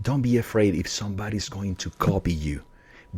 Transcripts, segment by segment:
Don't be afraid if somebody's going to copy you.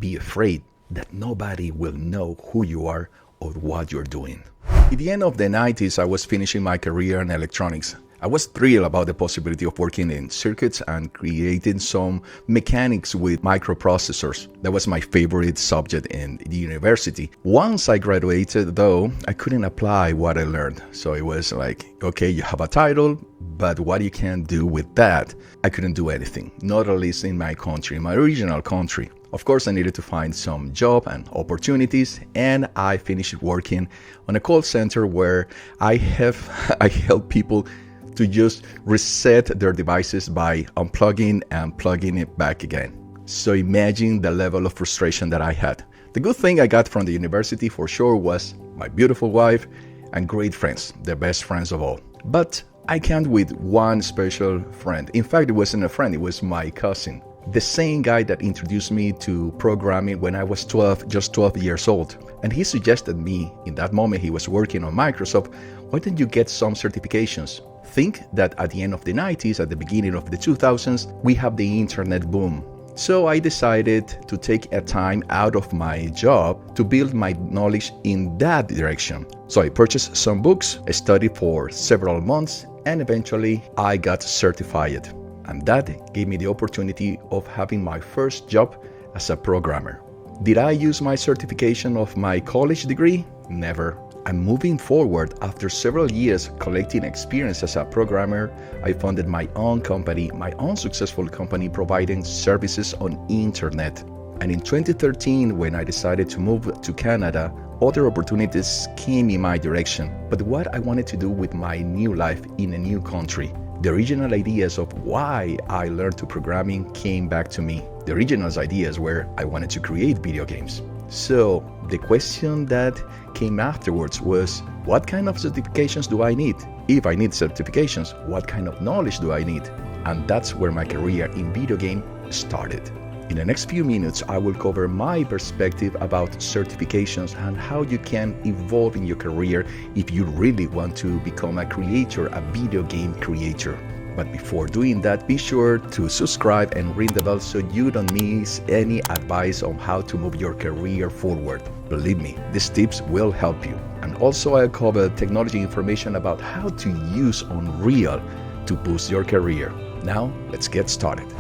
Be afraid that nobody will know who you are or what you're doing. At the end of the 90s, I was finishing my career in electronics. I was thrilled about the possibility of working in circuits and creating some mechanics with microprocessors. That was my favorite subject in the university. Once I graduated, though, I couldn't apply what I learned. So it was like, okay, you have a title, but what you can do with that? I couldn't do anything, not at least in my country, my original country. Of course, I needed to find some job and opportunities, and I finished working on a call center where I help people to just reset their devices by unplugging and plugging it back again. So imagine the level of frustration that I had. The good thing I got from the university for sure was my beautiful wife and great friends, the best friends of all. But I count with one special friend. In fact, it wasn't a friend, it was my cousin. The same guy that introduced me to programming when I was just 12 years old. And he suggested me, in that moment he was working on Microsoft, why don't you get some certifications? Think that at the end of the 90s, at the beginning of the 2000s, we have the internet boom. So I decided to take a time out of my job to build my knowledge in that direction. So I purchased some books, I studied for several months, and eventually I got certified. And that gave me the opportunity of having my first job as a programmer. Did I use my certification of my college degree? Never. And moving forward, after several years collecting experience as a programmer, I founded my own company, my own successful company providing services on internet. And in 2013, when I decided to move to Canada, other opportunities came in my direction. But what I wanted to do with my new life in a new country, the original ideas of why I learned to programming came back to me. The original ideas were I wanted to create video games. So the question that came afterwards was, what kind of certifications do I need? If I need certifications, what kind of knowledge do I need? And that's where my career in video game started. In the next few minutes, I will cover my perspective about certifications and how you can evolve in your career if you really want to become a creator, a video game creator. But before doing that, be sure to subscribe and ring the bell so you don't miss any advice on how to move your career forward. Believe me, these tips will help you. And also I'll cover technology information about how to use Unreal to boost your career. Now, let's get started.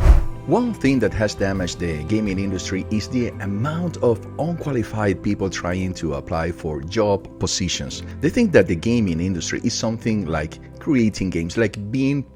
One thing that has damaged the gaming industry is the amount of unqualified people trying to apply for job positions. They think that the gaming industry is something like creating games, like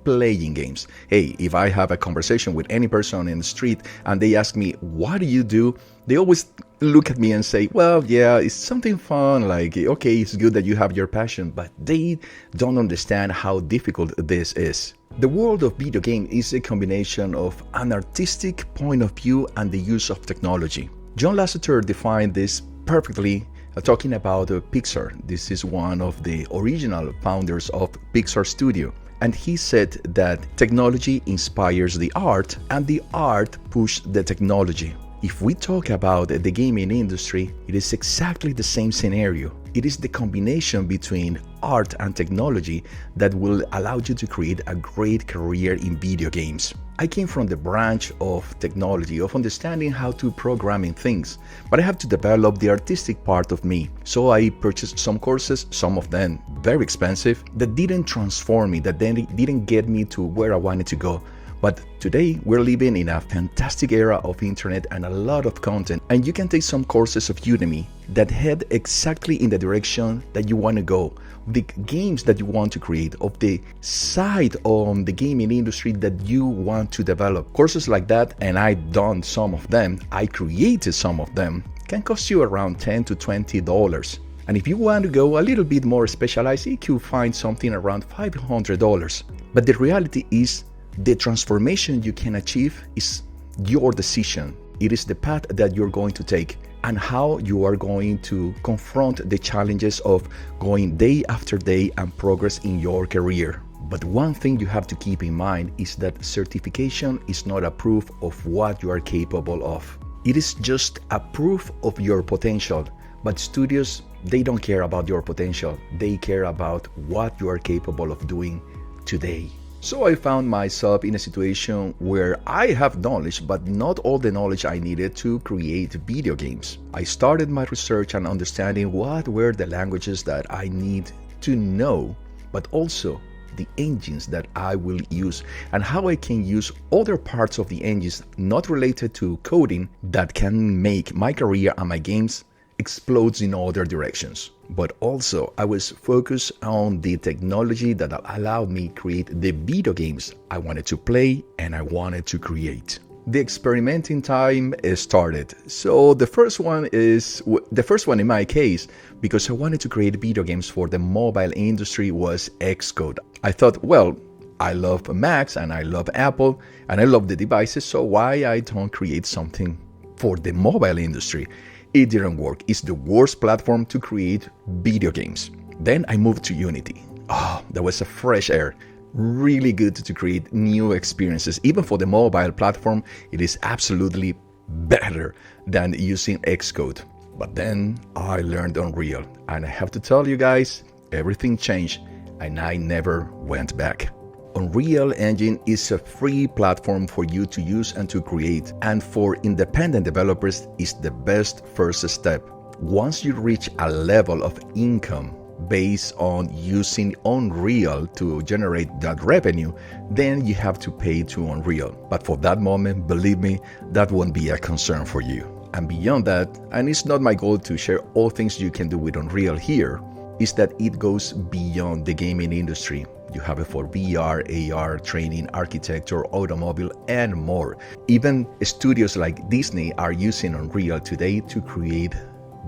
playing games. Hey, if I have a conversation with any person in the street and they ask me, what do you do? They always look at me and say, well, yeah, it's something fun, like, okay, it's good that you have your passion, but they don't understand how difficult this is. The world of video game is a combination of an artistic point of view and the use of technology. John Lasseter defined this perfectly talking about Pixar. This is one of the original founders of Pixar Studio. And he said that technology inspires the art and the art pushes the technology. If we talk about the gaming industry, it is exactly the same scenario. It is the combination between art and technology that will allow you to create a great career in video games. I came from the branch of technology, of understanding how to programming things, but I have to develop the artistic part of me. So I purchased some courses, some of them very expensive, that didn't transform me, that then didn't get me to where I wanted to go. But today we're living in a fantastic era of internet and a lot of content, and you can take some courses of Udemy that head exactly in the direction that you want to go, the games that you want to create, of the side on the gaming industry that you want to develop. Courses like that, and I've done some of them, I created some of them, can cost you around $10 to $20. And if you want to go a little bit more specialized, you could find something around $500. But the reality is, the transformation you can achieve is your decision. It is the path that you're going to take and how you are going to confront the challenges of going day after day and progress in your career. But one thing you have to keep in mind is that certification is not a proof of what you are capable of. It is just a proof of your potential. But studios, they don't care about your potential. They care about what you are capable of doing today. So I found myself in a situation where I have knowledge, but not all the knowledge I needed to create video games. I started my research and understanding what were the languages that I need to know, but also the engines that I will use and how I can use other parts of the engines not related to coding that can make my career and my games explodes in other directions. But also I was focused on the technology that allowed me create the video games I wanted to play and I wanted to create. The experimenting time started. So the first one in my case, because I wanted to create video games for the mobile industry, was Xcode. I thought, well, I love Macs and I love Apple and I love the devices, so why I don't create something for the mobile industry? It didn't work. It's the worst platform to create video games. Then I moved to Unity. Oh, that was a fresh air. Really good to create new experiences. Even for the mobile platform, it is absolutely better than using Xcode. But then I learned Unreal, and I have to tell you guys, everything changed and I never went back. Unreal Engine is a free platform for you to use and to create, and for independent developers is the best first step. Once you reach a level of income based on using Unreal to generate that revenue, then you have to pay to Unreal. But for that moment, believe me, that won't be a concern for you. And beyond that, and it's not my goal to share all things you can do with Unreal here, is that it goes beyond the gaming industry. You have it for VR, AR, training, architecture, automobile, and more. Even studios like Disney are using Unreal today to create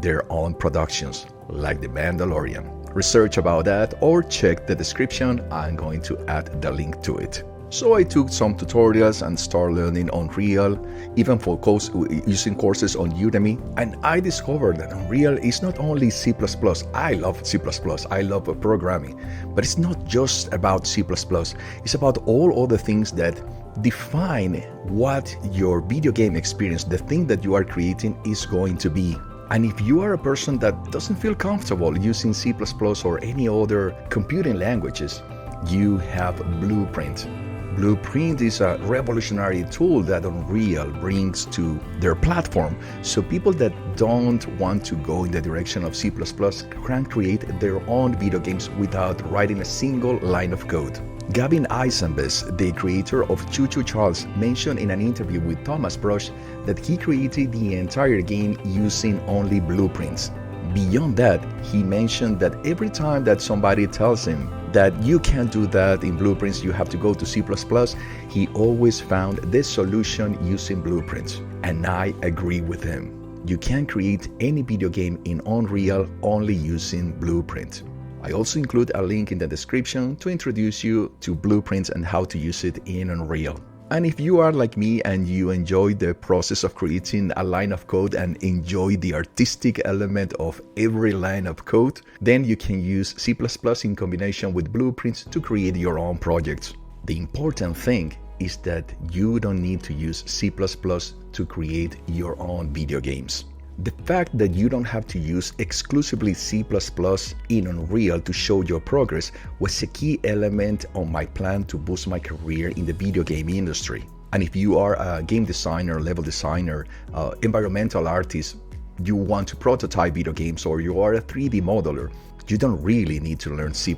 their own productions, like The Mandalorian. Research about that or check the description. I'm going to add the link to it. So I took some tutorials and started learning Unreal, even for using courses on Udemy, and I discovered that Unreal is not only C++. I love C++, I love programming, but it's not just about C++. It's about all other things that define what your video game experience, the thing that you are creating, is going to be. And if you are a person that doesn't feel comfortable using C++ or any other computing languages, you have Blueprint. Blueprint is a revolutionary tool that Unreal brings to their platform, so people that don't want to go in the direction of C++ can create their own video games without writing a single line of code. Gavin Eisenbest, the creator of Choo Choo Charles, mentioned in an interview with Thomas Brush that he created the entire game using only blueprints. Beyond that, he mentioned that every time that somebody tells him that you can't do that in blueprints, you have to go to C++, he always found the solution using blueprints. And I agree with him. You can't create any video game in Unreal only using Blueprint. I also include a link in the description to introduce you to Blueprints and how to use it in Unreal. And if you are like me and you enjoy the process of creating a line of code and enjoy the artistic element of every line of code, then you can use C++ in combination with Blueprints to create your own projects. The important thing is that you don't need to use C++ to create your own video games. The fact that you don't have to use exclusively C++ in Unreal to show your progress was a key element on my plan to boost my career in the video game industry. And if you are a game designer, level designer, environmental artist, you want to prototype video games, or you are a 3D modeler, you don't really need to learn C++.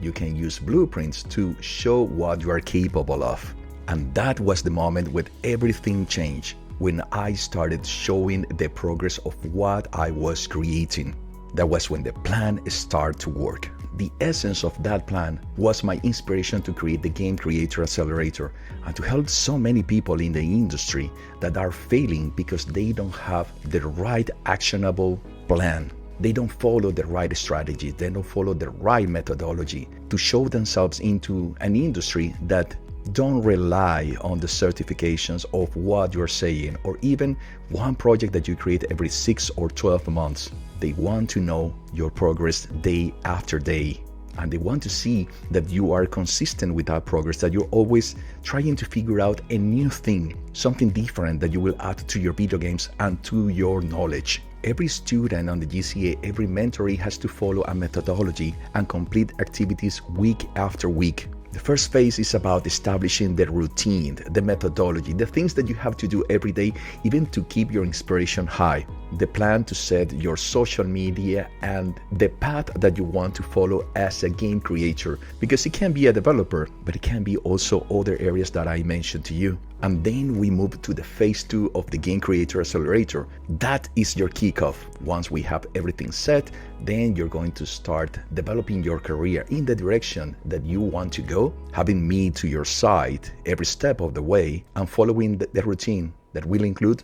You can use Blueprints to show what you are capable of. And that was the moment when everything changed, when I started showing the progress of what I was creating. That was when the plan started to work. The essence of that plan was my inspiration to create the Game Creator Accelerator and to help so many people in the industry that are failing because they don't have the right actionable plan. They don't follow the right strategy. They don't follow the right methodology to show themselves into an industry that don't rely on the certifications of what you're saying, or even one project that you create every 6 or 12 months. They want to know your progress day after day, and they want to see that you are consistent with that progress, that you're always trying to figure out a new thing, something different that you will add to your video games and to your knowledge. Every student on the GCA, every mentoree has to follow a methodology and complete activities week after week. The first phase is about establishing the routine, the methodology, the things that you have to do every day, even to keep your inspiration high. The plan to set your social media and the path that you want to follow as a game creator, because it can be a developer, but it can be also other areas that I mentioned to you. And then we move to the phase 2 of the Game Creator Accelerator. That is your kickoff. Once we have everything set, then you're going to start developing your career in the direction that you want to go, having me to your side every step of the way, and following the routine that will include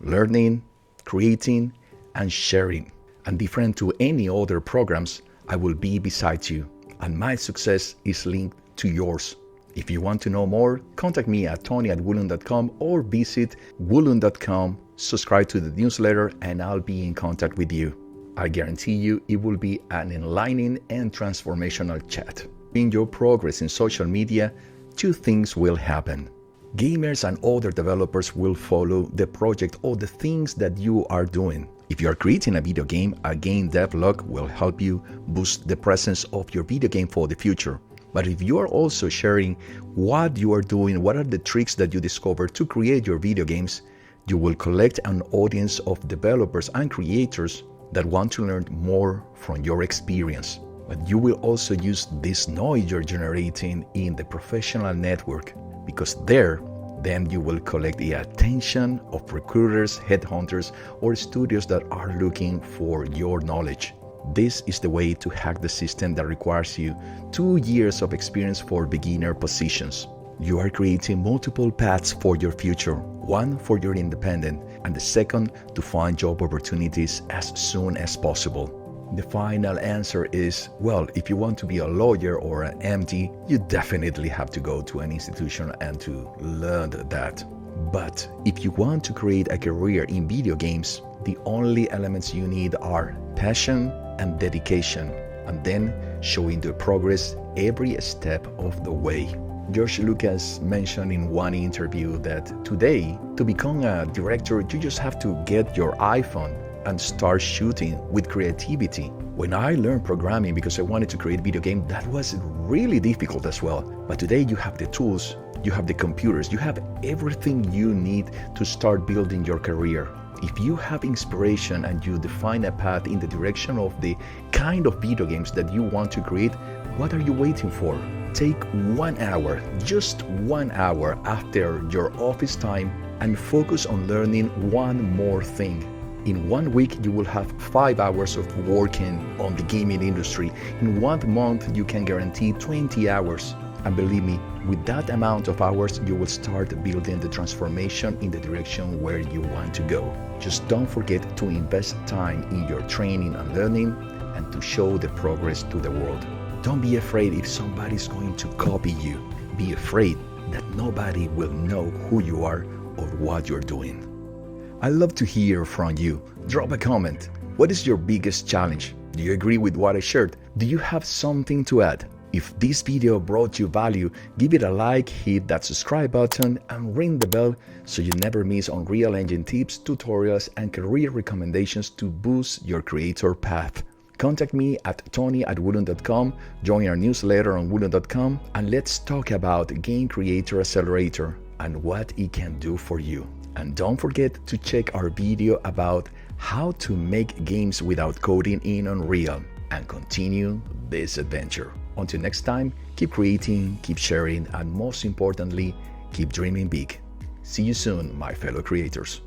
learning, creating, and sharing. And different to any other programs, I will be beside you, and my success is linked to yours. If you want to know more, contact me at tony@woolun.com or visit woolun.com, subscribe to the newsletter, and I'll be in contact with you. I guarantee you it will be an enlightening and transformational chat. In your progress in social media, 2 things will happen. Gamers and other developers will follow the project or the things that you are doing. If you are creating a video game, a GameDev log will help you boost the presence of your video game for the future. But if you are also sharing what you are doing, what are the tricks that you discover to create your video games, you will collect an audience of developers and creators that want to learn more from your experience. But you will also use this noise you're generating in the professional network, because there, then you will collect the attention of recruiters, headhunters, or studios that are looking for your knowledge. This is the way to hack the system that requires you 2 years of experience for beginner positions. You are creating multiple paths for your future, one for your independent, and the second to find job opportunities as soon as possible. The final answer is, well, if you want to be a lawyer or an MD, you definitely have to go to an institution and to learn that. But if you want to create a career in video games, the only elements you need are passion and dedication, and then showing the progress every step of the way. George Lucas mentioned in one interview that today, to become a director, you just have to get your iPhone and start shooting with creativity. When I learned programming because I wanted to create a video game, that was really difficult as well. But today you have the tools, you have the computers, you have everything you need to start building your career. If you have inspiration and you define a path in the direction of the kind of video games that you want to create, what are you waiting for? Take 1 hour, just 1 hour after your office time, and focus on learning one more thing. In 1 week, you will have 5 hours of working on the gaming industry. In 1 month, you can guarantee 20 hours. And believe me, with that amount of hours, you will start building the transformation in the direction where you want to go. Just don't forget to invest time in your training and learning, and to show the progress to the world. Don't be afraid if somebody's going to copy you. Be afraid that nobody will know who you are or what you're doing. I love to hear from you. Drop a comment. What is your biggest challenge? Do you agree with what I shared? Do you have something to add? If this video brought you value, give it a like, hit that subscribe button, and ring the bell so you never miss Unreal Engine tips, tutorials, and career recommendations to boost your creator path. Contact me at tony@woolun.com, join our newsletter on woolun.com, and let's talk about Game Creator Accelerator and what it can do for you. And don't forget to check our video about how to make games without coding in Unreal and continue this adventure. Until next time, keep creating, keep sharing, and most importantly, keep dreaming big. See you soon, my fellow creators.